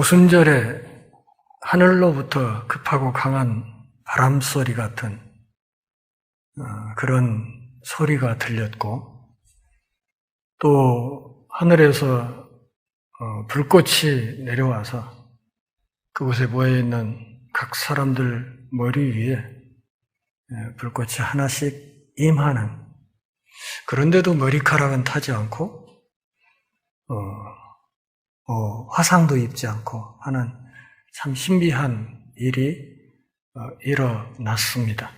오순절에 하늘로부터 급하고 강한 바람소리 같은 그런 소리가 들렸고, 또 하늘에서 불꽃이 내려와서 그곳에 모여있는 각 사람들 머리 위에 불꽃이 하나씩 임하는, 그런데도 머리카락은 타지 않고 화상도 입지 않고 하는 참 신비한 일이 일어났습니다.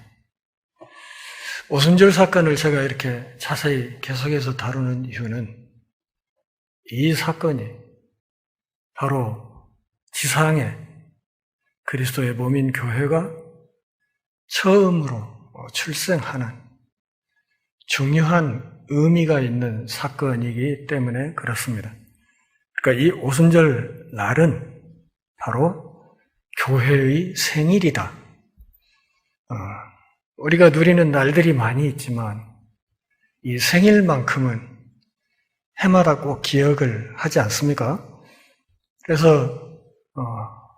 오순절 사건을 제가 이렇게 자세히 계속해서 다루는 이유는 이 사건이 바로 지상에 그리스도의 몸인 교회가 처음으로 출생하는 중요한 의미가 있는 사건이기 때문에 그렇습니다. 그러니까 이 오순절 날은 바로 교회의 생일이다. 우리가 누리는 날들이 많이 있지만 이 생일만큼은 해마다 꼭 기억을 하지 않습니까? 그래서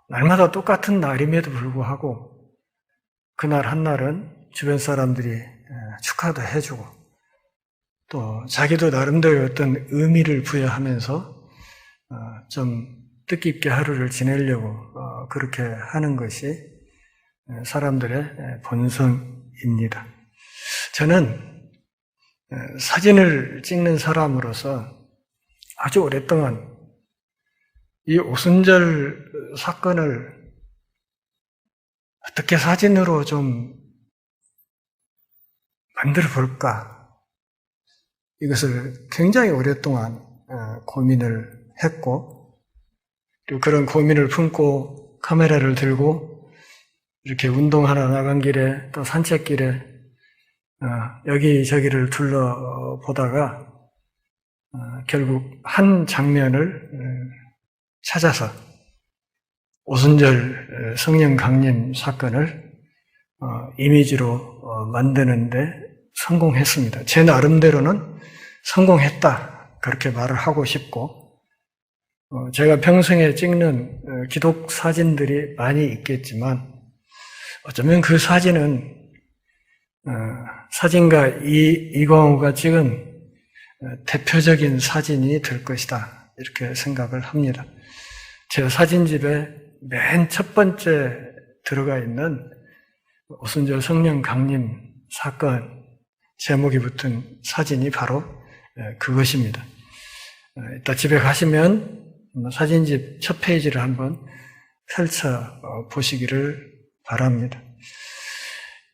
날마다 똑같은 날임에도 불구하고 그날 한날은 주변 사람들이 축하도 해주고 또 자기도 나름대로 어떤 의미를 부여하면서 좀 뜻깊게 하루를 지내려고 그렇게 하는 것이 사람들의 본성입니다. 저는 사진을 찍는 사람으로서 아주 오랫동안 이 오순절 사건을 어떻게 사진으로 좀 만들어 볼까, 이것을 굉장히 오랫동안 고민을 했고, 그리고 그런 고민을 품고 카메라를 들고 이렇게 운동하러 나간 길에 또 산책길에 여기저기를 둘러보다가 결국 한 장면을 찾아서 오순절 성령 강림 사건을 이미지로 만드는데 성공했습니다. 제 나름대로는 성공했다, 그렇게 말을 하고 싶고, 제가 평생에 찍는 기독 사진들이 많이 있겠지만 어쩌면 그 사진은 사진가 이광우가 찍은 대표적인 사진이 될 것이다, 이렇게 생각을 합니다. 제 사진집에 맨 첫 번째 들어가 있는 오순절 성령 강림 사건 제목이 붙은 사진이 바로 그것입니다. 이따 집에 가시면 사진집 첫 페이지를 한번 펼쳐 보시기를 바랍니다.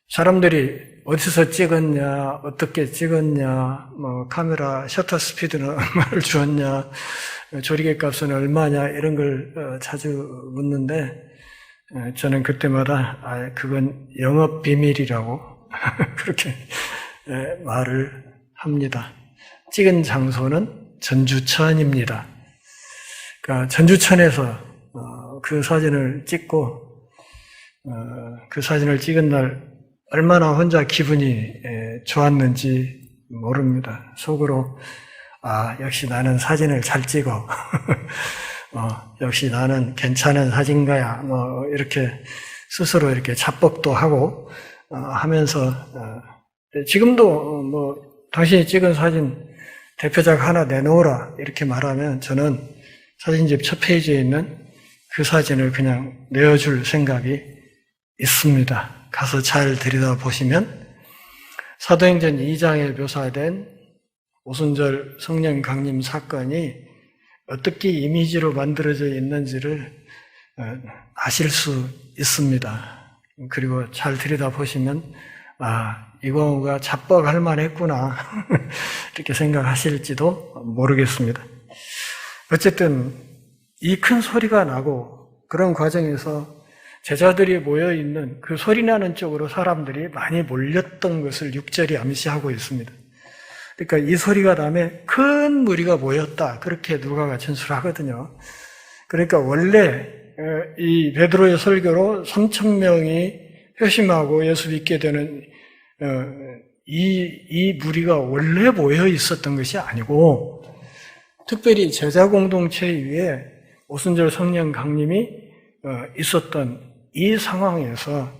사람들이 어디서 찍었냐, 어떻게 찍었냐, 카메라 셔터 스피드는 얼마를 주었냐, 조리개 값은 얼마냐, 이런 걸 자주 묻는데 저는 그때마다 그건 영업 비밀이라고 그렇게 말을 합니다. 찍은 장소는 전주천입니다. 그러니까 전주천에서 그 사진을 찍고 그 사진을 찍은 날 얼마나 혼자 기분이 좋았는지 모릅니다. 속으로 역시 나는 사진을 잘 찍어. 역시 나는 괜찮은 사진가야. 이렇게 스스로 이렇게 자뻑도 하고 하면서 지금도 당신이 찍은 사진 대표작 하나 내놓으라, 이렇게 말하면 저는 사진집 첫 페이지에 있는 그 사진을 그냥 내어줄 생각이 있습니다. 가서 잘 들여다보시면 사도행전 2장에 묘사된 오순절 성령 강림 사건이 어떻게 이미지로 만들어져 있는지를 아실 수 있습니다. 그리고 잘 들여다보시면 이광우가 자뻑할 만했구나 이렇게 생각하실지도 모르겠습니다. 어쨌든 이 큰 소리가 나고 그런 과정에서 제자들이 모여있는 그 소리나는 쪽으로 사람들이 많이 몰렸던 것을 6절이 암시하고 있습니다. 그러니까 이 소리가 나면 큰 무리가 모였다, 그렇게 누가가 전술하거든요. 그러니까 원래 이 베드로의 설교로 3,000명이 회심하고 예수 믿게 되는 이 무리가 원래 모여 있었던 것이 아니고, 특별히 제자 공동체 위에 오순절 성령 강림이 있었던 이 상황에서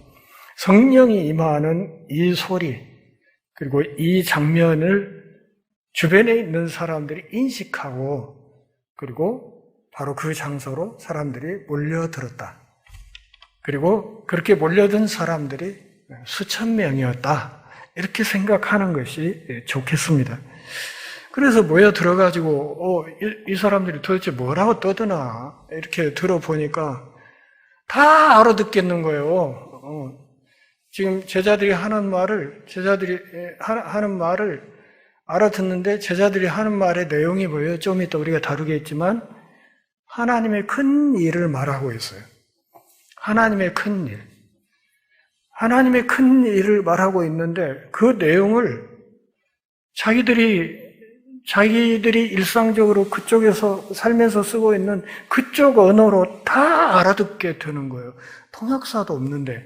성령이 임하는 이 소리, 그리고 이 장면을 주변에 있는 사람들이 인식하고, 그리고 바로 그 장소로 사람들이 몰려들었다. 그리고 그렇게 몰려든 사람들이 수천 명이었다. 이렇게 생각하는 것이 좋겠습니다. 그래서 모여 들어가지고 이 사람들이 도대체 뭐라고 떠드나 이렇게 들어보니까 다 알아듣겠는 거예요. 지금 제자들이 하는 말을 알아듣는데 제자들이 하는 말의 내용이 뭐예요? 좀 이따 우리가 다루겠지만 하나님의 큰 일을 말하고 있어요. 하나님의 큰 일. 하나님의 큰 일을 말하고 있는데 그 내용을 자기들이 일상적으로 그쪽에서 살면서 쓰고 있는 그쪽 언어로 다 알아듣게 되는 거예요. 통역사도 없는데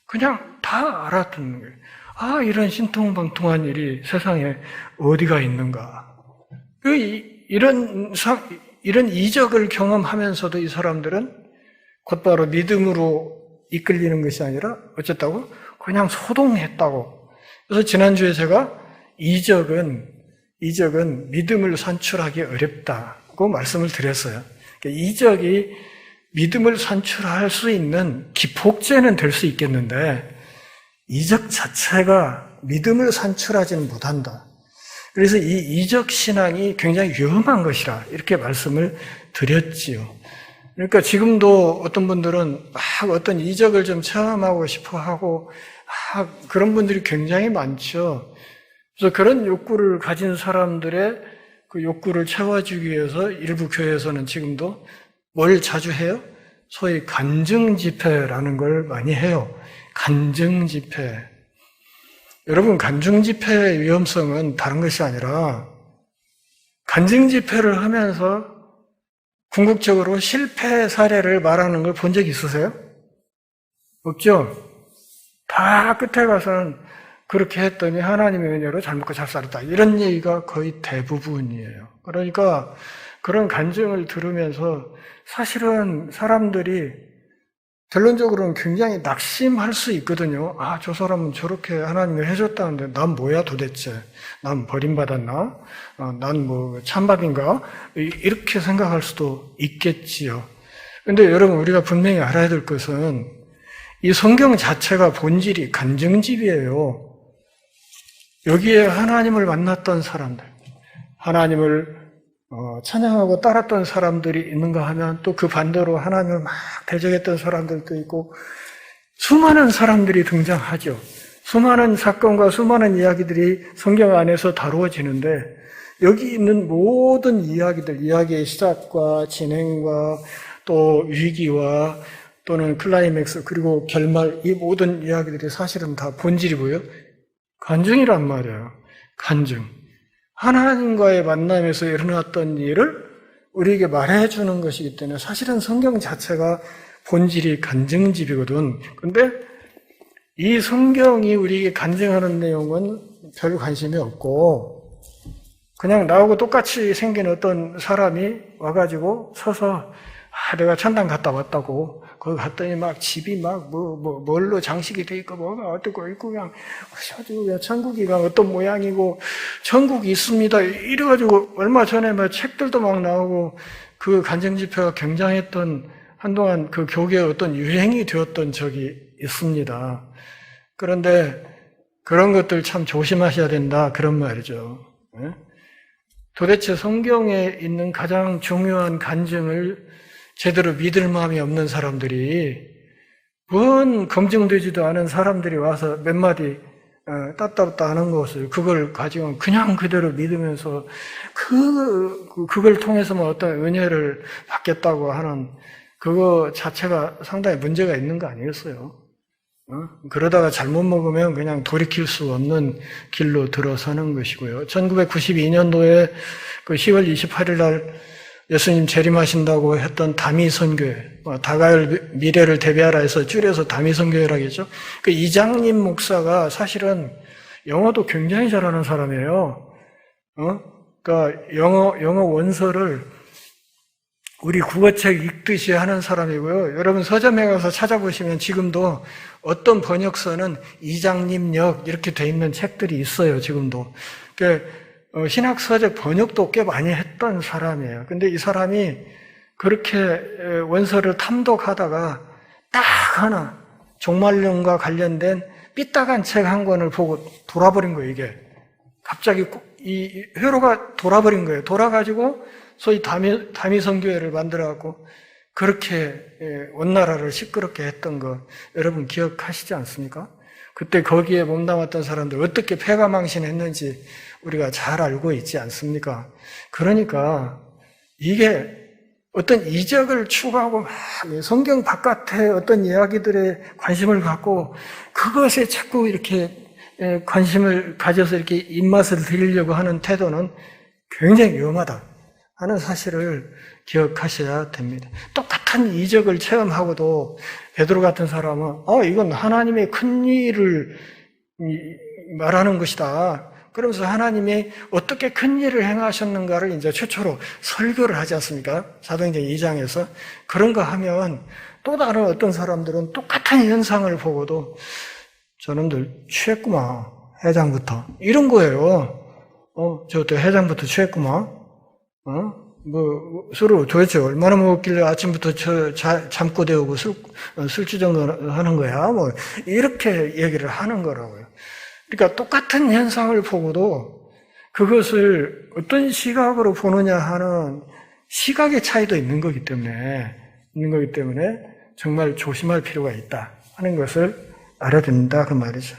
그냥 다 알아듣는 거예요. 아, 이런 신통방통한 일이 세상에 어디가 있는가. 이런 이적을 경험하면서도 이 사람들은 곧바로 믿음으로 이끌리는 것이 아니라 어쨌다고? 그냥 소동했다고. 그래서 지난주에 제가 이적은 믿음을 산출하기 어렵다고 말씀을 드렸어요. 그러니까 이적이 믿음을 산출할 수 있는 기폭제는 될 수 있겠는데 이적 자체가 믿음을 산출하지는 못한다. 그래서 이 이적 신앙이 굉장히 위험한 것이라 이렇게 말씀을 드렸지요. 그러니까 지금도 어떤 분들은 막 어떤 이적을 좀 체험하고 싶어 하고 그런 분들이 굉장히 많죠. 그래서 그런 욕구를 가진 사람들의 그 욕구를 채워주기 위해서 일부 교회에서는 지금도 뭘 자주 해요? 소위 간증 집회라는 걸 많이 해요. 간증 집회. 여러분, 간증 집회의 위험성은 다른 것이 아니라 간증 집회를 하면서 궁극적으로 실패 사례를 말하는 걸 본 적 있으세요? 없죠? 다 끝에 가서는 그렇게 했더니 하나님의 은혜로 잘 먹고 잘 살았다. 이런 얘기가 거의 대부분이에요. 그러니까 그런 간증을 들으면서 사실은 사람들이 결론적으로는 굉장히 낙심할 수 있거든요. 아, 저 사람은 저렇게 하나님이 해줬다는데 난 뭐야 도대체? 난 버림받았나? 난 뭐 찬밥인가? 이렇게 생각할 수도 있겠지요. 근데 여러분, 우리가 분명히 알아야 될 것은 이 성경 자체가 본질이 간증집이에요. 여기에 하나님을 만났던 사람들, 하나님을 찬양하고 따랐던 사람들이 있는가 하면 또 그 반대로 하나님을 막 대적했던 사람들도 있고 수많은 사람들이 등장하죠. 수많은 사건과 수많은 이야기들이 성경 안에서 다루어지는데 여기 있는 모든 이야기의 시작과 진행과 또 위기와 또는 클라이맥스 그리고 결말 이 모든 이야기들이 사실은 다 본질이 뭐예요? 간증이란 말이에요. 간증. 하나님과의 만남에서 일어났던 일을 우리에게 말해주는 것이기 때문에 사실은 성경 자체가 본질이 간증집이거든. 근데 이 성경이 우리에게 간증하는 내용은 별 관심이 없고 그냥 나하고 똑같이 생긴 어떤 사람이 와가지고 서서 내가 천당 갔다 왔다고 거기 갔더니 막 집이 막 뭘로 장식이 돼 있고 뭐가 어떻고 있고 그냥 천국이가 어떤 모양이고 천국이 있습니다 이래가지고 얼마 전에 막 책들도 막 나오고 그 간증 집회가 굉장했던 한동안 그 교계의 어떤 유행이 되었던 적이 있습니다. 그런데 그런 것들 참 조심하셔야 된다 그런 말이죠. 도대체 성경에 있는 가장 중요한 간증을 제대로 믿을 마음이 없는 사람들이 뭔 검증되지도 않은 사람들이 와서 몇 마디 따따따 하는 것을 그걸 가지고 그냥 그대로 믿으면서 그걸 통해서만 어떤 은혜를 받겠다고 하는 그거 자체가 상당히 문제가 있는 거 아니겠어요? 그러다가 잘못 먹으면 그냥 돌이킬 수 없는 길로 들어서는 것이고요. 1992년도에 그 10월 28일 날 예수님 재림하신다고 했던 다미선교회, 다가올 미래를 대비하라 해서 줄여서 다미선교회라고 했죠. 그 이장님 목사가 사실은 영어도 굉장히 잘하는 사람이에요. 그러니까 영어 원서를 우리 국어책 읽듯이 하는 사람이고요. 여러분 서점에 가서 찾아보시면 지금도 어떤 번역서는 이장님역 이렇게 돼 있는 책들이 있어요. 지금도. 그러니까 신학서적 번역도 꽤 많이 했던 사람이에요. 근데 이 사람이 그렇게 원서를 탐독하다가 딱 하나 종말론과 관련된 삐딱한 책 한 권을 보고 돌아버린 거예요. 이게 갑자기 이 회로가 돌아버린 거예요. 돌아가지고 소위 다미성교회를 만들어갖고 그렇게 원나라를 시끄럽게 했던 거 여러분 기억하시지 않습니까? 그때 거기에 몸담았던 사람들 어떻게 패가망신했는지 우리가 잘 알고 있지 않습니까? 그러니까 이게 어떤 이적을 추구하고 막 성경 바깥에 어떤 이야기들에 관심을 갖고 그것에 자꾸 이렇게 관심을 가져서 이렇게 입맛을 들이려고 하는 태도는 굉장히 위험하다 하는 사실을 기억하셔야 됩니다. 똑같은 이적을 체험하고도 베드로 같은 사람은 이건 하나님의 큰 일을 말하는 것이다. 그러면서 하나님이 어떻게 큰 일을 행하셨는가를 이제 최초로 설교를 하지 않습니까? 사도행전 2장에서. 그런 거 하면 또 다른 어떤 사람들은 똑같은 현상을 보고도 저놈들 취했구만. 회장부터. 이런 거예요. 저도 회장부터 취했구만. 술을 도대체 얼마나 먹었길래 아침부터 잠꼬 대오고 술주정 하는 거야? 이렇게 얘기를 하는 거라고요. 그러니까 똑같은 현상을 보고도 그것을 어떤 시각으로 보느냐 하는 시각의 차이도 있는 거기 때문에 정말 조심할 필요가 있다 하는 것을 알아야 된다 그 말이죠.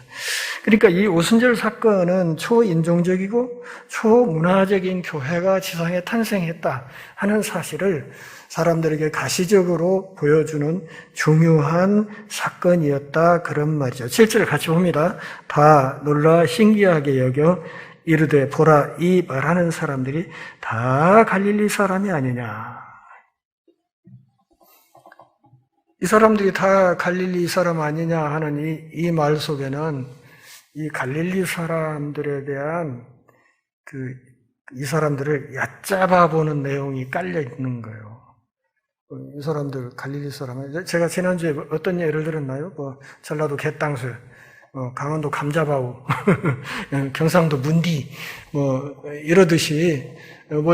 그러니까 이 오순절 사건은 초인종적이고 초문화적인 교회가 지상에 탄생했다 하는 사실을 사람들에게 가시적으로 보여주는 중요한 사건이었다 그런 말이죠. 7절 같이 봅니다. 다 놀라 신기하게 여겨 이르되 보라 이 말하는 사람들이 다 갈릴리 사람이 아니냐. 이 사람들이 다 갈릴리 사람 아니냐 하는 이 말 속에는 이 갈릴리 사람들에 대한 이 사람들을 얕잡아 보는 내용이 깔려 있는 거예요. 이 사람들 갈릴리 사람. 제가 지난주에 어떤 예를 들었나요? 전라도 갯땅술, 강원도 감자바우, 경상도 문디, 이러듯이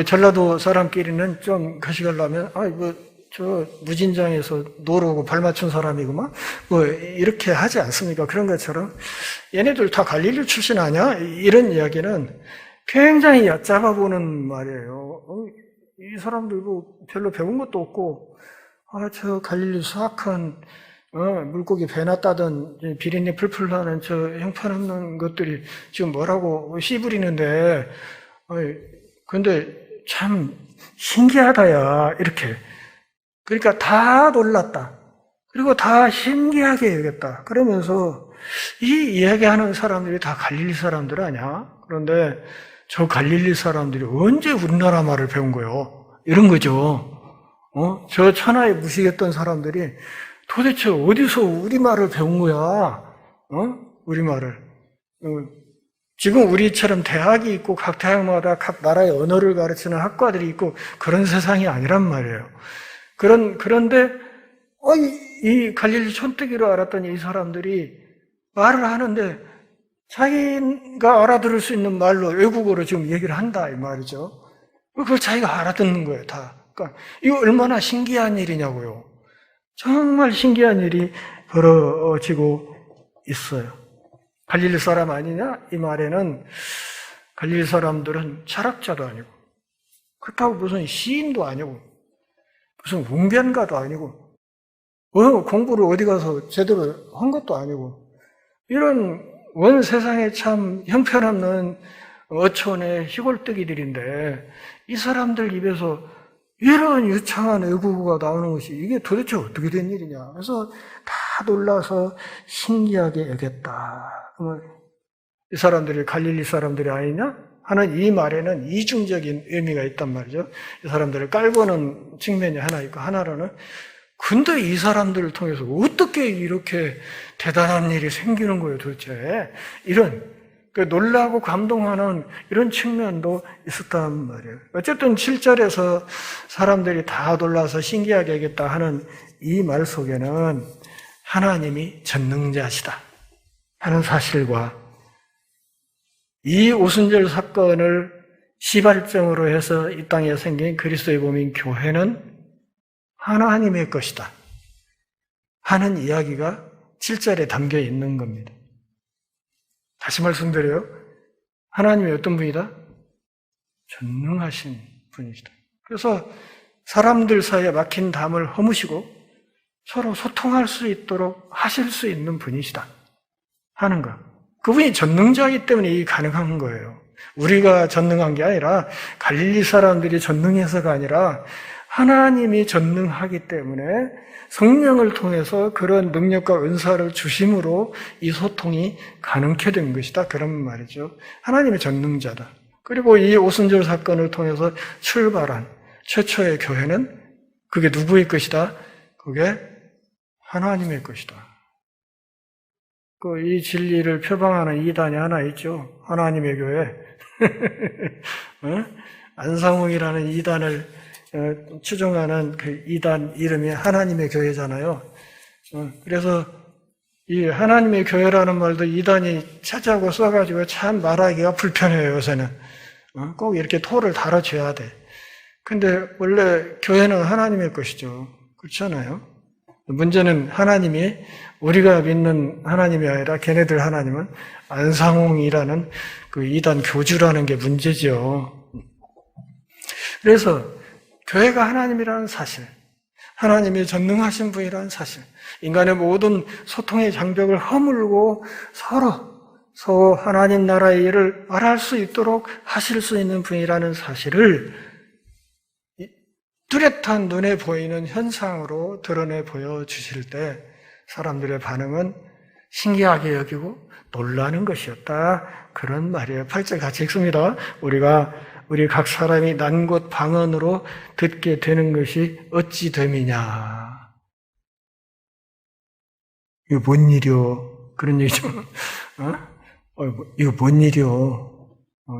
전라도 사람끼리는 좀 거시기하려면 저 무진장에서 노르고 발 맞춘 사람이구만 이렇게 하지 않습니까? 그런 것처럼 얘네들 다 갈릴리 출신 아니야? 이런 이야기는 굉장히 얕잡아 보는 말이에요. 이 사람들 별로 배운 것도 없고 저 갈릴리 수학한 물고기 배나 따던 비린내 풀풀 나는 저 형편없는 것들이 지금 뭐라고 씨부리는데 근데 참 신기하다야 이렇게. 그러니까 다 놀랐다. 그리고 다 신기하게 여겼다. 그러면서 이 이야기하는 사람들이 다 갈릴리 사람들 아니야? 그런데 저 갈릴리 사람들이 언제 우리나라 말을 배운 거요? 이런 거죠. 저 천하에 무식했던 사람들이 도대체 어디서 우리말을 배운 거야? 우리말을. 지금 우리처럼 대학이 있고 각 대학마다 각 나라의 언어를 가르치는 학과들이 있고 그런 세상이 아니란 말이에요. 그런데 이 갈릴리 촌뜨기로 알았던 이 사람들이 말을 하는데 자기가 알아들을 수 있는 말로 외국어로 지금 얘기를 한다 이 말이죠. 그걸 자기가 알아듣는 거예요 다. 그러니까 이거 얼마나 신기한 일이냐고요. 정말 신기한 일이 벌어지고 있어요. 갈릴리 사람 아니냐? 이 말에는 갈릴리 사람들은 철학자도 아니고 그렇다고 무슨 시인도 아니고 무슨 웅변가도 아니고 공부를 어디 가서 제대로 한 것도 아니고 이런 원 세상에 참 형편없는 어촌의 시골뜨기들인데 이 사람들 입에서 이런 유창한 외국어가 나오는 것이 이게 도대체 어떻게 된 일이냐. 그래서 다 놀라서 신기하게 여겼다. 이 사람들이 갈릴리 사람들이 아니냐? 하는 이 말에는 이중적인 의미가 있단 말이죠. 이 사람들을 깔보는 측면이 하나 있고 하나로는 근데 이 사람들을 통해서 어떻게 이렇게 대단한 일이 생기는 거예요 도대체. 이런 놀라고 감동하는 이런 측면도 있었단 말이에요. 어쨌든 7절에서 사람들이 다 놀라서 신기하게 여겼다 하는 이 말 속에는 하나님이 전능자시다 하는 사실과 이 오순절 사건을 시발점으로 해서 이 땅에 생긴 그리스도의 몸인 교회는 하나님의 것이다 하는 이야기가 7절에 담겨 있는 겁니다. 다시 말씀드려요. 하나님이 어떤 분이다? 전능하신 분이시다. 그래서 사람들 사이에 막힌 담을 허무시고 서로 소통할 수 있도록 하실 수 있는 분이시다 하는 것. 그분이 전능자이기 때문에 이게 가능한 거예요. 우리가 전능한 게 아니라 갈릴리 사람들이 전능해서가 아니라 하나님이 전능하기 때문에 성령을 통해서 그런 능력과 은사를 주심으로 이 소통이 가능케 된 것이다. 그런 말이죠. 하나님의 전능자다. 그리고 이 오순절 사건을 통해서 출발한 최초의 교회는 그게 누구의 것이다? 그게 하나님의 것이다. 이 진리를 표방하는 이단이 하나 있죠. 하나님의 교회. 안상홍이라는 이단을 추종하는 그 이단 이름이 하나님의 교회잖아요. 그래서 이 하나님의 교회라는 말도 이단이 차지하고 써가지고 참 말하기가 불편해요, 요새는. 꼭 이렇게 토를 달아줘야 돼. 근데 원래 교회는 하나님의 것이죠. 그렇잖아요. 문제는 하나님이 우리가 믿는 하나님이 아니라 걔네들 하나님은 안상홍이라는 그 이단 교주라는 게 문제죠. 그래서 교회가 하나님이라는 사실, 하나님이 전능하신 분이라는 사실, 인간의 모든 소통의 장벽을 허물고 서로 하나님 나라의 일을 말할 수 있도록 하실 수 있는 분이라는 사실을 뚜렷한 눈에 보이는 현상으로 드러내 보여주실 때 사람들의 반응은 신기하게 여기고 놀라는 것이었다. 그런 말이에요. 8절 같이 읽습니다. 우리 각 사람이 난 곳 방언으로 듣게 되는 것이 어찌 됨이냐. 이거 뭔 일이요? 그런 얘기죠. 이거 뭔 일이요?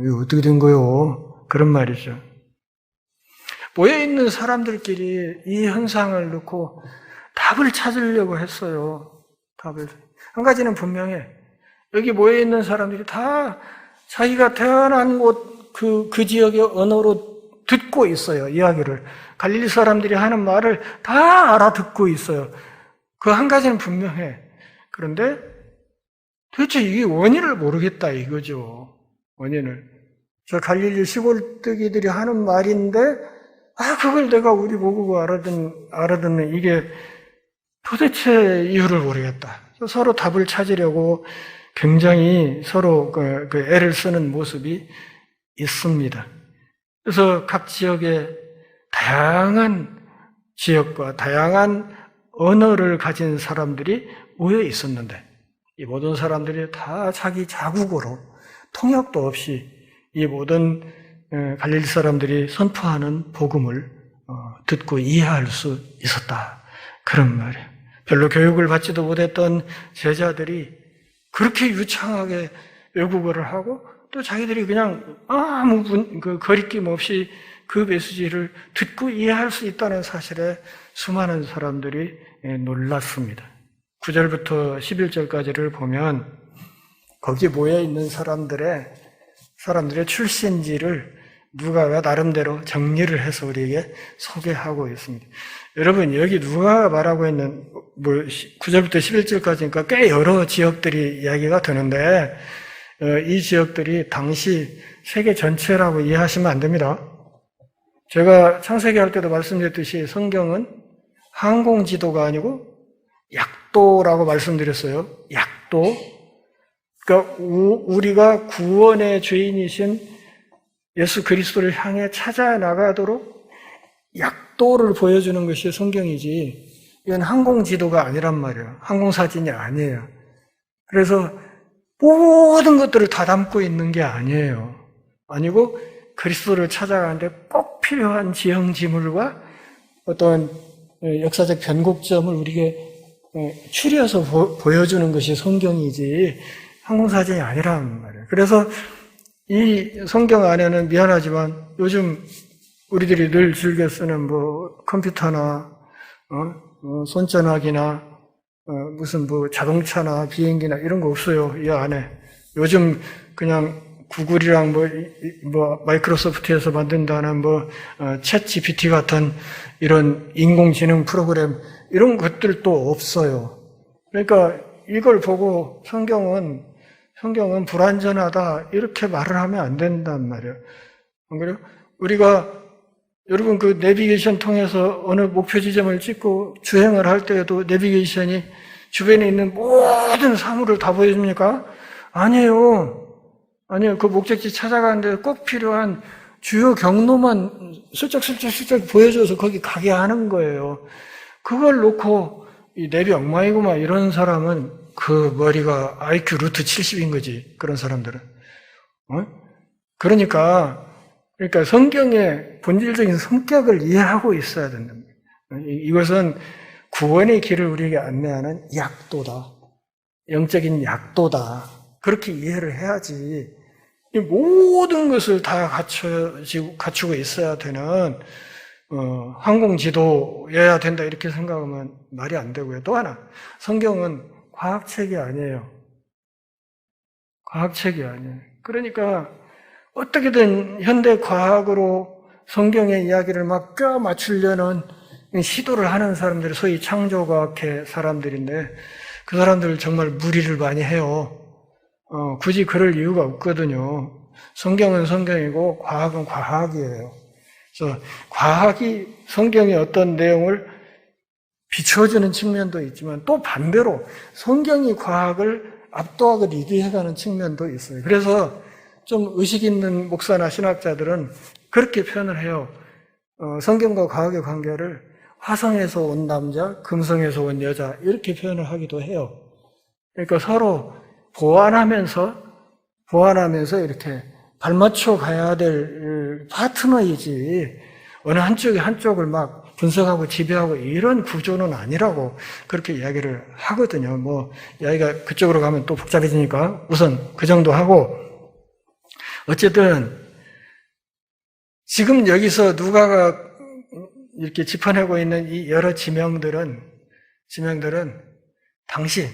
이거 어떻게 된 거요? 그런 말이죠. 모여있는 사람들끼리 이 현상을 놓고 답을 찾으려고 했어요. 한 가지는 분명해. 여기 모여있는 사람들이 다 자기가 태어난 곳 그 지역의 언어로 듣고 있어요. 이야기를. 갈릴리 사람들이 하는 말을 다 알아듣고 있어요. 그 한 가지는 분명해. 그런데 도대체 이게 원인을 모르겠다 이거죠. 원인을. 저 갈릴리 시골뜨기들이 하는 말인데 그걸 내가 우리 모국어 알아듣는 이게 도대체 이유를 모르겠다. 서로 답을 찾으려고 굉장히 서로 그 애를 쓰는 모습이 있습니다. 그래서 각 지역에 다양한 지역과 다양한 언어를 가진 사람들이 모여 있었는데 이 모든 사람들이 다 자기 자국어로 통역도 없이 이 모든 갈릴리 사람들이 선포하는 복음을 듣고 이해할 수 있었다. 그런 말이에요. 별로 교육을 받지도 못했던 제자들이 그렇게 유창하게 외국어를 하고 또 자기들이 그냥 아무 거리낌 없이 그 메시지를 듣고 이해할 수 있다는 사실에 수많은 사람들이 놀랐습니다. 9절부터 11절까지를 보면 거기 모여있는 사람들의 출신지를 누가가 나름대로 정리를 해서 우리에게 소개하고 있습니다. 여러분, 여기 누가가 말하고 있는 9절부터 11절까지니까 꽤 여러 지역들이 이야기가 되는데 이 지역들이 당시 세계 전체라고 이해하시면 안 됩니다. 제가 창세기 할 때도 말씀드렸듯이 성경은 항공지도가 아니고 약도라고 말씀드렸어요. 약도. 그러니까 우리가 구원의 주인이신 예수 그리스도를 향해 찾아 나가도록 약도를 보여주는 것이 성경이지 이건 항공지도가 아니란 말이에요. 항공사진이 아니에요. 그래서 모든 것들을 다 담고 있는 게 아니에요. 아니고 그리스도를 찾아가는데 꼭 필요한 지형지물과 어떤 역사적 변곡점을 우리에게 추려서 보여주는 것이 성경이지 항공사진이 아니란 말이에요. 그래서 이 성경 안에는 미안하지만 요즘 우리들이 늘 즐겨 쓰는 뭐 컴퓨터나 손전화기나 무슨 뭐 자동차나 비행기나 이런 거 없어요. 이 안에. 요즘 그냥 구글이랑 뭐 마이크로소프트에서 만든다는 챗 GPT 같은 이런 인공지능 프로그램 이런 것들도 없어요. 그러니까 이걸 보고 성경은 불완전하다 이렇게 말을 하면 안 된단 말이에요. 안 그래요? 우리가 여러분 그 내비게이션 통해서 어느 목표 지점을 찍고 주행을 할 때에도 내비게이션이 주변에 있는 모든 사물을 다 보여줍니까? 아니에요. 그 목적지 찾아가는데 꼭 필요한 주요 경로만 슬쩍 보여줘서 거기 가게 하는 거예요. 그걸 놓고 이 내비 엉망이구만 이런 사람은 그 머리가 IQ 루트 70인 거지. 그런 사람들은. 그러니까 성경의 본질적인 성격을 이해하고 있어야 된답니다. 이것은 구원의 길을 우리에게 안내하는 약도다. 영적인 약도다. 그렇게 이해를 해야지. 이 모든 것을 다 갖추고 있어야 되는 항공지도여야 된다 이렇게 생각하면 말이 안 되고요. 또 하나, 성경은 과학책이 아니에요. 과학책이 아니에요. 그러니까 어떻게든 현대 과학으로 성경의 이야기를 막 껴 맞추려는 시도를 하는 사람들이 소위 창조과학회 사람들인데 그 사람들 정말 무리를 많이 해요. 굳이 그럴 이유가 없거든요. 성경은 성경이고 과학은 과학이에요. 그래서 과학이 성경의 어떤 내용을 비춰주는 측면도 있지만 또 반대로 성경이 과학을 압도하고 리드해가는 측면도 있어요. 그래서 좀 의식 있는 목사나 신학자들은 그렇게 표현을 해요. 성경과 과학의 관계를 화성에서 온 남자, 금성에서 온 여자 이렇게 표현을 하기도 해요. 그러니까 서로 보완하면서 이렇게 발맞춰 가야 될 파트너이지 어느 한쪽이 한쪽을 막 분석하고 지배하고 이런 구조는 아니라고 그렇게 이야기를 하거든요. 이야기가 그쪽으로 가면 또 복잡해지니까 우선 그 정도 하고 어쨌든 지금 여기서 누가가 이렇게 짚어내고 있는 이 여러 지명들은 당시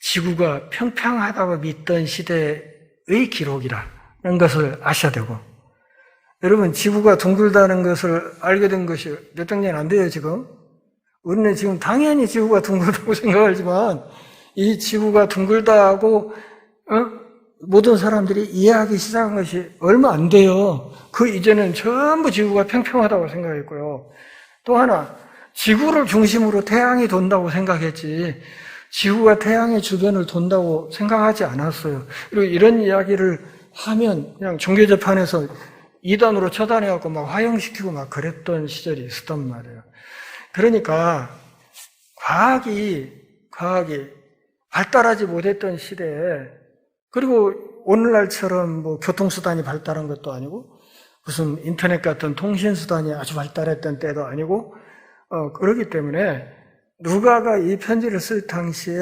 지구가 평평하다고 믿던 시대의 기록이라는 것을 아셔야 되고 여러분 지구가 둥글다는 것을 알게 된 것이 몇 백년 안 돼요 지금. 우리는 지금 당연히 지구가 둥글다고 생각하지만 이 지구가 둥글다고 모든 사람들이 이해하기 시작한 것이 얼마 안 돼요. 그 이전에는 전부 지구가 평평하다고 생각했고요. 또 하나 지구를 중심으로 태양이 돈다고 생각했지 지구가 태양의 주변을 돈다고 생각하지 않았어요. 그리고 이런 이야기를 하면 그냥 종교재판에서 이단으로 처단해갖고 막 화형시키고 막 그랬던 시절이 있었단 말이에요. 그러니까 과학이 발달하지 못했던 시대에 그리고 오늘날처럼 교통수단이 발달한 것도 아니고 무슨 인터넷 같은 통신수단이 아주 발달했던 때도 아니고 그렇기 때문에 누가가 이 편지를 쓸 당시에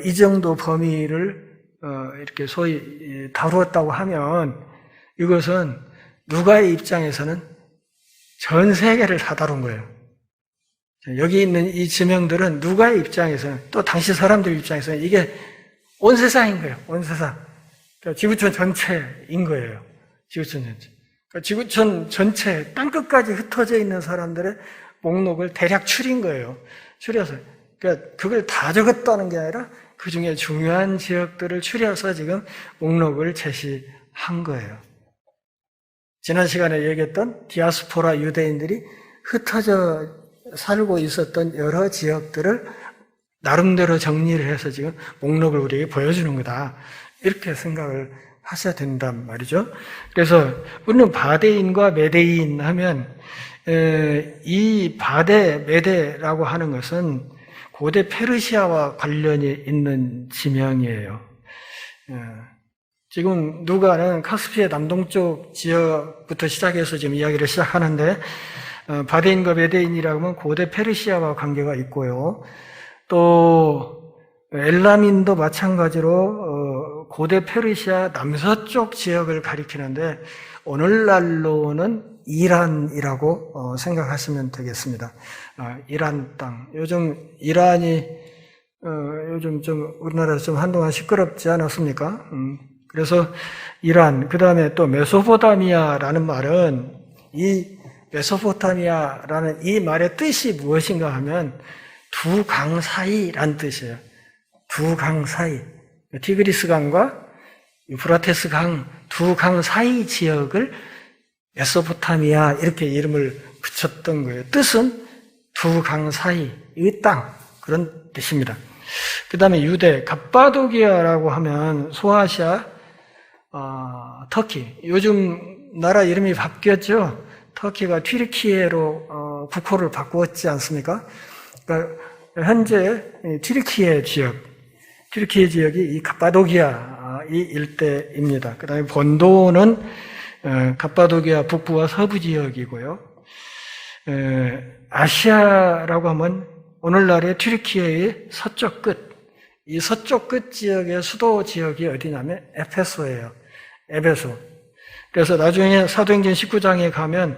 이 정도 범위를 이렇게 소위 다루었다고 하면 이것은 누가의 입장에서는 전 세계를 다 다룬 거예요. 여기 있는 이 지명들은 누가의 입장에서는 또 당시 사람들 입장에서는 이게 온 세상인 거예요. 온 세상. 그러니까 지구촌 전체인 거예요. 지구촌 전체. 그러니까 지구촌 전체 땅끝까지 흩어져 있는 사람들의 목록을 대략 추린 거예요. 추려서. 그러니까 그걸 다 적었다는 게 아니라 그 중에 중요한 지역들을 추려서 지금 목록을 제시한 거예요. 지난 시간에 얘기했던 디아스포라 유대인들이 흩어져 살고 있었던 여러 지역들을 나름대로 정리를 해서 지금 목록을 우리에게 보여주는 거다. 이렇게 생각을 하셔야 된단 말이죠. 그래서 우리는 바데인과 메데인 하면 이 바데, 메데라고 하는 것은 고대 페르시아와 관련이 있는 지명이에요. 지금 누가는 카스피의 남동쪽 지역부터 시작해서 지금 이야기를 시작하는데 바데인과 메데인이라고 하면 고대 페르시아와 관계가 있고요. 또 엘라민도 마찬가지로 고대 페르시아 남서쪽 지역을 가리키는데 오늘날로는 이란이라고 생각하시면 되겠습니다. 이란 땅. 요즘 이란이 요즘 좀 우리나라에서 좀 한동안 시끄럽지 않았습니까? 그래서 이란, 그 다음에 또 메소포타미아라는 말은 이 메소포타미아라는 이 말의 뜻이 무엇인가 하면 두 강 사이란 뜻이에요. 두 강 사이. 티그리스 강과 유프라테스 강, 두 강 사이 지역을 메소포타미아 이렇게 이름을 붙였던 거예요. 뜻은 두 강 사이, 이 땅, 그런 뜻입니다. 그 다음에 유대, 갑바도기아라고 하면 소아시아, 터키. 요즘 나라 이름이 바뀌었죠? 터키가 튀르키예로 국호를 바꾸었지 않습니까? 그러니까 현재 튀르키예 지역이 이 갑바도기아 이 일대입니다. 그 다음에 본도는 갑바도기아 북부와 서부 지역이고요. 아시아라고 하면 오늘날의 튀르키예의 서쪽 끝, 이 서쪽 끝 지역의 수도 지역이 어디냐면 에페소예요. 에베소. 그래서 나중에 사도행전 19장에 가면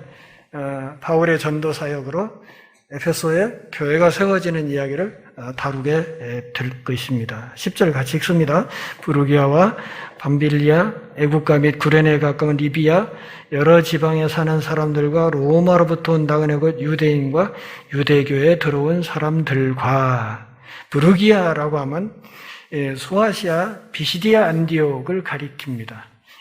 바울의 전도 사역으로 에페소에 교회가 세워지는 이야기를 다루게 될 것입니다. 10절 같이 읽습니다. 부르기아와 밤빌리아, 애국가 및 구레네에 가까운 리비아, 여러 지방에 사는 사람들과 로마로부터 온 나그네 곧 유대인과 유대교에 들어온 사람들과. 부르기아라고 하면 소아시아 비시디아 안디옥을 가리킵니다.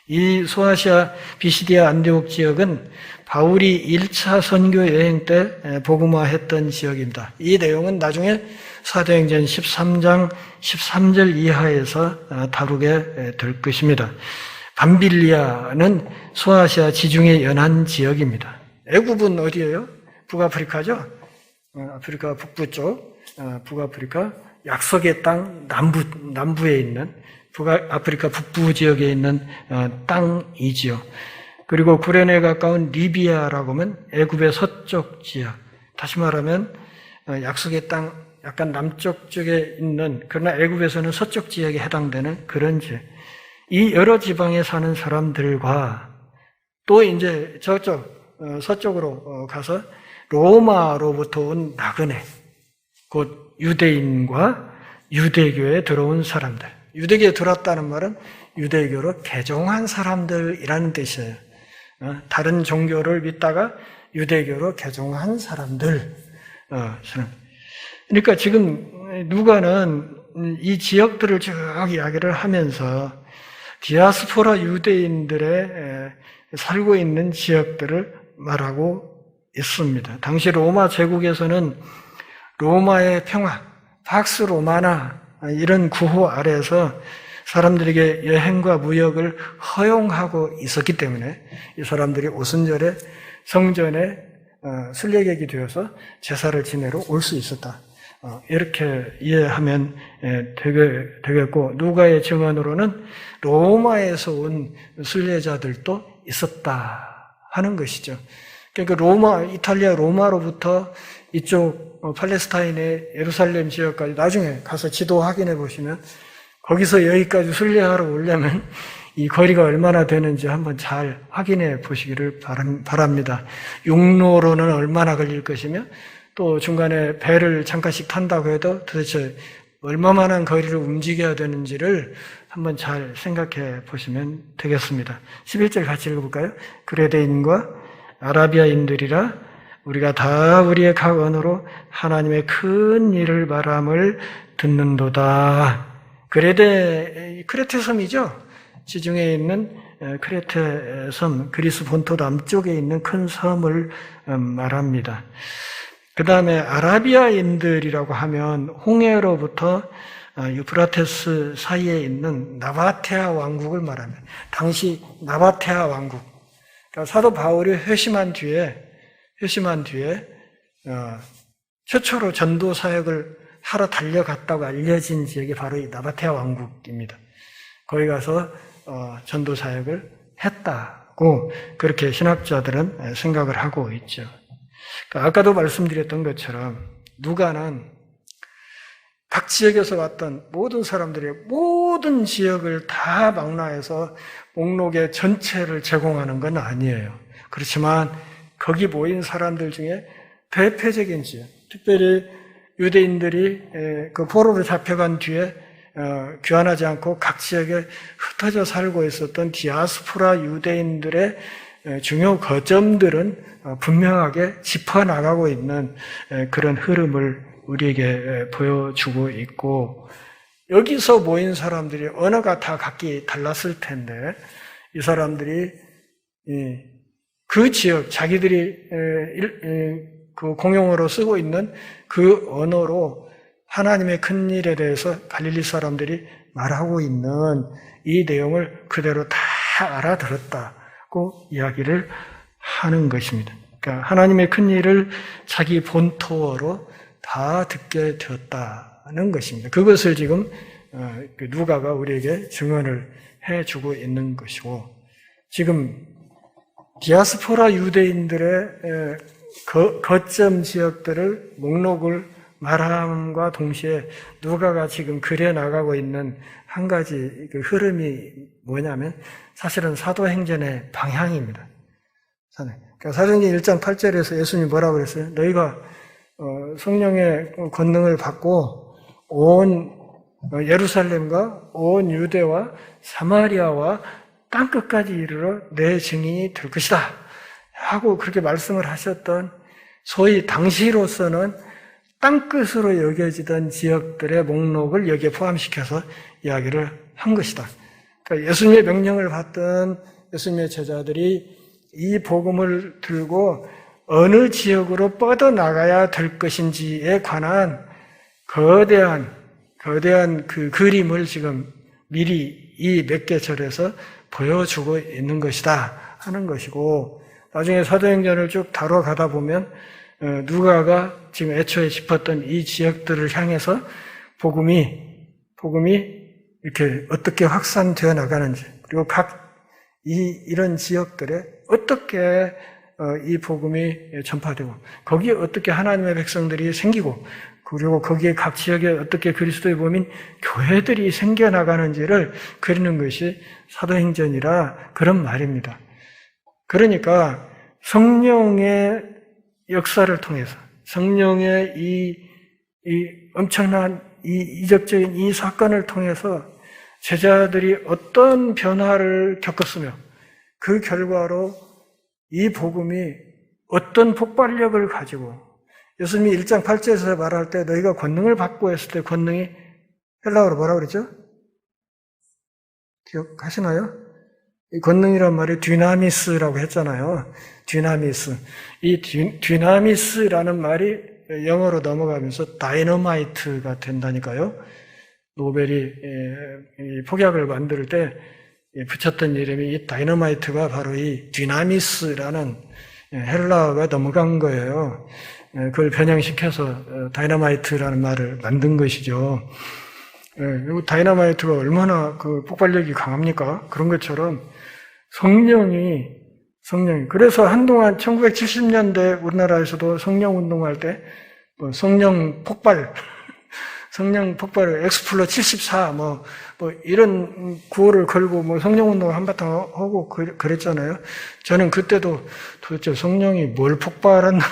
이 소아시아 비시디아 안디옥 지역은 바울이 1차 선교 여행 때 복음화했던 지역입니다. 이 내용은 나중에 사도행전 13장 13절 이하에서 다루게 될 것입니다. 밤빌리아는 소아시아 지중해 연안 지역입니다. 애굽은 어디예요? 북아프리카죠? 아프리카 북부 쪽, 북아프리카 약속의 땅 남부에 있는 북아프리카 북부 지역에 있는 땅이지요. 그리고 구레네에 가까운 리비아라고 하면 애굽의 서쪽 지역. 다시 말하면 약속의 땅 약간 남쪽 쪽에 있는, 그러나 애굽에서는 서쪽 지역에 해당되는 그런 지역. 이 여러 지방에 사는 사람들과 또 이제 저쪽 서쪽으로 가서 로마로부터 온 나그네, 곧 유대인과 유대교에 들어온 사람들. 유대교에 들어왔다는 말은 유대교로 개종한 사람들이라는 뜻이에요. 다른 종교를 믿다가 유대교로 개종한 사람들. 그러니까 지금 누가는 이 지역들을 쭉 이야기를 하면서 디아스포라 유대인들의 살고 있는 지역들을 말하고 있습니다. 당시 로마 제국에서는 로마의 평화, 팍스 로마나 이런 구호 아래에서 사람들에게 여행과 무역을 허용하고 있었기 때문에 이 사람들이 오순절에 성전에 순례객이 되어서 제사를 지내러 올 수 있었다. 이렇게 이해하면 되겠고, 누가의 증언으로는 로마에서 온 순례자들도 있었다 하는 것이죠. 그러니까 이탈리아 로마로부터 이쪽 팔레스타인의 예루살렘 지역까지 나중에 가서 지도 확인해 보시면 거기서 여기까지 순례하러 오려면 이 거리가 얼마나 되는지 한번 잘 확인해 보시기를 바랍니다. 육로로는 얼마나 걸릴 것이며 또 중간에 배를 잠깐씩 탄다고 해도 도대체 얼마만한 거리를 움직여야 되는지를 한번 잘 생각해 보시면 되겠습니다. 11절 같이 읽어볼까요? 그레데인과 아라비아인들이라 우리가 다 우리의 각 언어로 하나님의 큰 일을 말함을 듣는도다. 크레테 섬이죠. 지중해에 있는 크레테 섬, 그리스 본토 남쪽에 있는 큰 섬을 말합니다. 그 다음에 아라비아인들이라고 하면 홍해로부터 유프라테스 사이에 있는 나바테아 왕국을 말합니다. 당시 나바테아 왕국. 그러니까 사도 바울이 회심한 뒤에 최초로 전도 사역을 하러 달려갔다고 알려진 지역이 바로 이 나바테아 왕국입니다. 거기 가서 전도 사역을 했다고 그렇게 신학자들은 생각을 하고 있죠. 아까도 말씀드렸던 것처럼 누가는 각 지역에서 왔던 모든 사람들이 모든 지역을 다 망라해서 목록의 전체를 제공하는 건 아니에요. 그렇지만 거기 모인 사람들 중에 대표적인 지역, 특별히 유대인들이 그 포로로 잡혀간 뒤에 귀환하지 않고 각 지역에 흩어져 살고 있었던 디아스포라 유대인들의 중요 거점들은 분명하게 짚어나가고 있는 그런 흐름을 우리에게 보여주고 있고, 여기서 모인 사람들이 언어가 다 각기 달랐을 텐데 이 사람들이 그 지역, 자기들이 그 공용어로 쓰고 있는 그 언어로 하나님의 큰 일에 대해서 갈릴리 사람들이 말하고 있는 이 내용을 그대로 다 알아들었다고 이야기를 하는 것입니다. 그러니까 하나님의 큰 일을 자기 본토어로 다 듣게 되었다는 것입니다. 그것을 지금 누가가 우리에게 증언을 해주고 있는 것이고, 지금 디아스포라 유대인들의 거점 지역들을 목록을 말함과 동시에 누가가 지금 그려나가고 있는 한 가지 그 흐름이 뭐냐면 사실은 사도행전의 방향입니다. 그러니까 사도행전 1장 8절에서 예수님이 뭐라고 그랬어요? 너희가 성령의 권능을 받고 온 예루살렘과 온 유대와 사마리아와 땅끝까지 이르러 내 증인이 될 것이다 하고 그렇게 말씀을 하셨던, 소위 당시로서는 땅끝으로 여겨지던 지역들의 목록을 여기에 포함시켜서 이야기를 한 것이다. 그러니까 예수님의 명령을 받던 예수님의 제자들이 이 복음을 들고 어느 지역으로 뻗어나가야 될 것인지에 관한 거대한 그 그림을 지금 미리 이 몇 개 절에서 보여주고 있는 것이다 하는 것이고, 나중에 사도행전을 쭉 다뤄가다 보면 누가가 지금 애초에 짚었던 이 지역들을 향해서 복음이 이렇게 어떻게 확산되어 나가는지, 그리고 이런 지역들에 어떻게 이 복음이 전파되고 거기에 어떻게 하나님의 백성들이 생기고, 그리고 거기에 각 지역에 어떻게 그리스도의 몸인 교회들이 생겨나가는지를 그리는 것이 사도행전이라 그런 말입니다. 그러니까 성령의 역사를 통해서, 성령의 이 엄청난 이적적인 이 사건을 통해서 제자들이 어떤 변화를 겪었으며 그 결과로 이 복음이 어떤 폭발력을 가지고, 예수님이 1장 8절에서 말할 때 너희가 권능을 받고 했을 때 권능이 헬라어로 뭐라고 그랬죠? 기억하시나요? 이 권능이란 말이 듀나미스라고 했잖아요. 듀나미스. 이 듀나미스라는 말이 영어로 넘어가면서 다이너마이트가 된다니까요. 노벨이 폭약을 만들 때 붙였던 이름이 이 다이너마이트가 바로 이 듀나미스라는 헬라어가 넘어간 거예요. 그걸 변형시켜서 다이너마이트라는 말을 만든 것이죠. 다이너마이트가 얼마나 그 폭발력이 강합니까? 그런 것처럼 성령이 그래서 한동안 1970년대 우리나라에서도 성령 운동할 때 성령 폭발을 엑스플로 74 이런 구호를 걸고 성령 운동을 한바탕 하고 그랬잖아요. 저는 그때도 도대체 성령이 뭘 폭발한다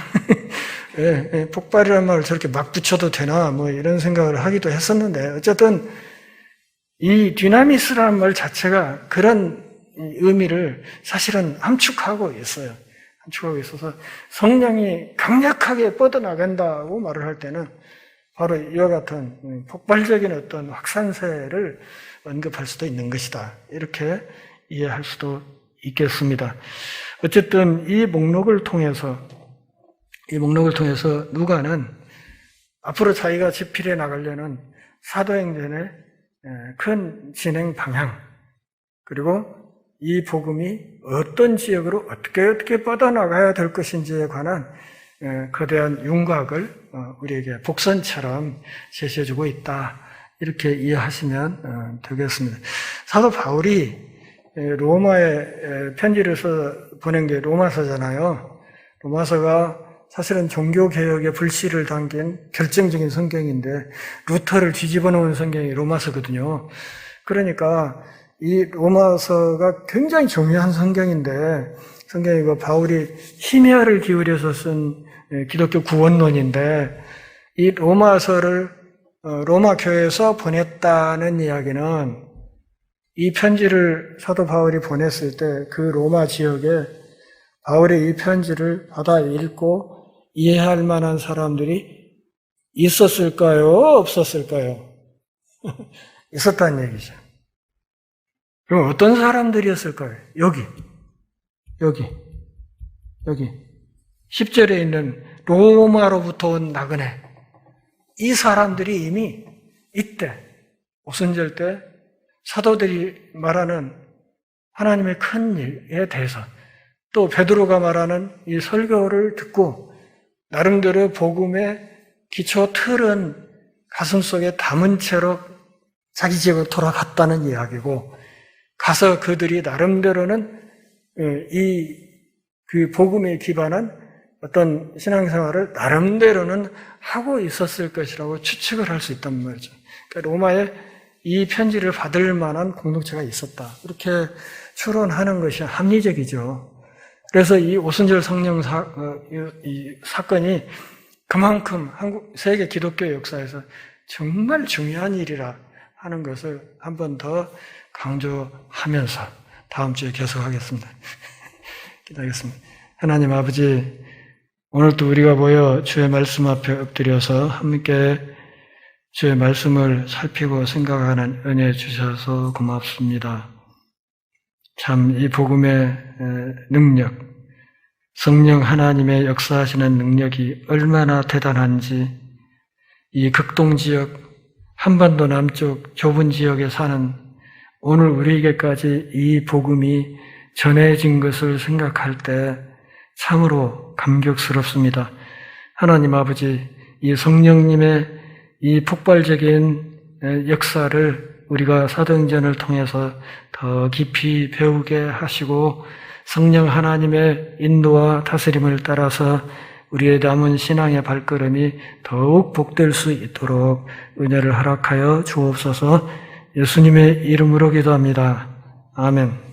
폭발이라는 말을 저렇게 막 붙여도 되나 이런 생각을 하기도 했었는데, 어쨌든 이 디나미스라는 말 자체가 그런 의미를 사실은 함축하고 있어요. 함축하고 있어서 성령이 강력하게 뻗어나간다고 말을 할 때는 바로 이와 같은 폭발적인 어떤 확산세를 언급할 수도 있는 것이다. 이렇게 이해할 수도 있겠습니다. 어쨌든 이 목록을 통해서 누가는 앞으로 자기가 집필해 나가려는 사도행전의 큰 진행 방향, 그리고 이 복음이 어떤 지역으로 어떻게 뻗어나가야 될 것인지에 관한 거대한 윤곽을 우리에게 복선처럼 제시해주고 있다. 이렇게 이해하시면 되겠습니다. 사도 바울이 로마에 편지를 써 보낸 게 로마서잖아요. 로마서가 사실은 종교개혁의 불씨를 당긴 결정적인 성경인데 루터를 뒤집어 놓은 성경이 로마서거든요. 그러니까 이 로마서가 굉장히 중요한 성경인데 성경이 바울이 심혈을 기울여서 쓴 기독교 구원론인데 이 로마서를 로마 교회에서 보냈다는 이야기는 이 편지를 사도 바울이 보냈을 때 그 로마 지역에 바울의 이 편지를 받아 읽고 이해할 만한 사람들이 있었을까요? 없었을까요? 있었다는 얘기죠. 그럼 어떤 사람들이었을까요? 여기. 10절에 있는 로마로부터 온 나그네. 이 사람들이 이미 이때, 오순절 때 사도들이 말하는 하나님의 큰 일에 대해서 또 베드로가 말하는 이 설교를 듣고 나름대로 복음의 기초 틀은 가슴속에 담은 채로 자기 지역으로 돌아갔다는 이야기고 가서 그들이 나름대로는 그 복음에 기반한 어떤 신앙생활을 나름대로는 하고 있었을 것이라고 추측을 할 수 있단 말이죠. 그러니까 로마에 이 편지를 받을 만한 공동체가 있었다. 이렇게 추론하는 것이 합리적이죠. 그래서 이 오순절 성령 이 사건이 그만큼 세계 기독교 역사에서 정말 중요한 일이라 하는 것을 한 번 더 강조하면서 다음 주에 계속하겠습니다. 기도하겠습니다. 하나님 아버지, 오늘도 우리가 모여 주의 말씀 앞에 엎드려서 함께 주의 말씀을 살피고 생각하는 은혜 주셔서 고맙습니다. 참 이 복음의 능력, 성령 하나님의 역사하시는 능력이 얼마나 대단한지 이 극동지역, 한반도 남쪽 좁은 지역에 사는 오늘 우리에게까지 이 복음이 전해진 것을 생각할 때 참으로 감격스럽습니다. 하나님 아버지, 이 성령님의 이 폭발적인 역사를 우리가 사도행전을 통해서 더 깊이 배우게 하시고 성령 하나님의 인도와 다스림을 따라서 우리의 남은 신앙의 발걸음이 더욱 복될 수 있도록 은혜를 허락하여 주옵소서. 예수님의 이름으로 기도합니다. 아멘.